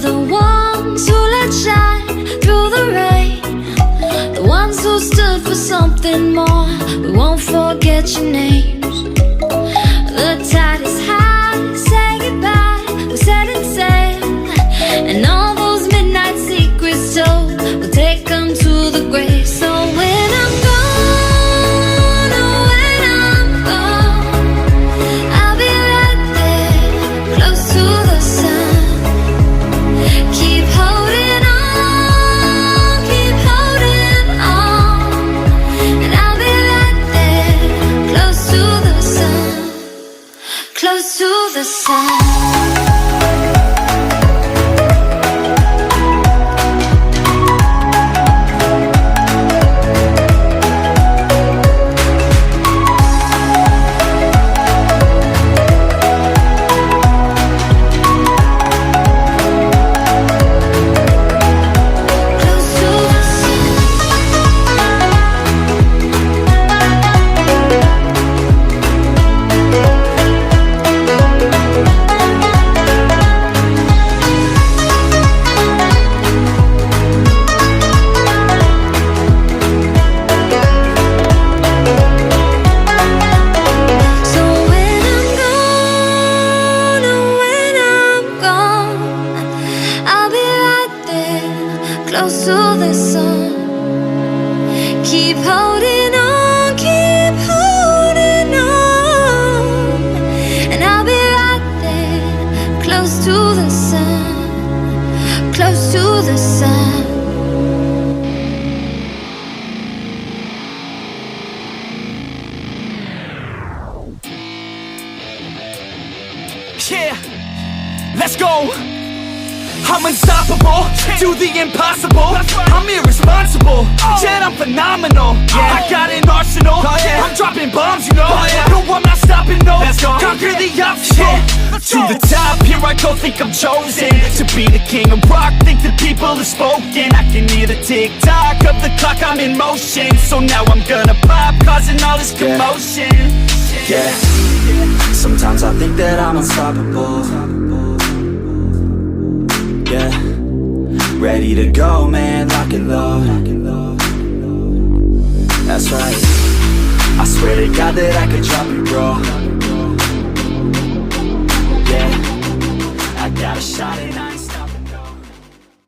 the ones who let shine through the rain, the ones who stood for something more. We won't forget your names. The tide is high, say goodbye, we're setting sail, and all those midnight secrets told, we'll take them to the grave. So when I'm gone, oh when I'm gone, I'll be right there, close to the sun. Keep holding on, keep holding on, and I'll be right there, close to the sun, close to the sun. Close to the sun. Keep holding on, keep holding on, and I'll be right there, close to the sun, close to the sun. Yeah, let's go. I'm unstoppable, do the impossible. I'm irresponsible, yet I'm phenomenal. I got an arsenal, I'm dropping bombs, you know. No, I'm not stopping, no. Conquer the obstacle. To the top, here I go, think I'm chosen to be the king of rock, think the people have spoken. I can hear the tick-tock of the clock, I'm in motion. So now I'm gonna pop, causing all this commotion. Yeah, sometimes I think that I'm unstoppable. Yeah, ready to go, man, lock and load. That's right, I swear to God that I could drop it, bro. Yeah, I got a shot and I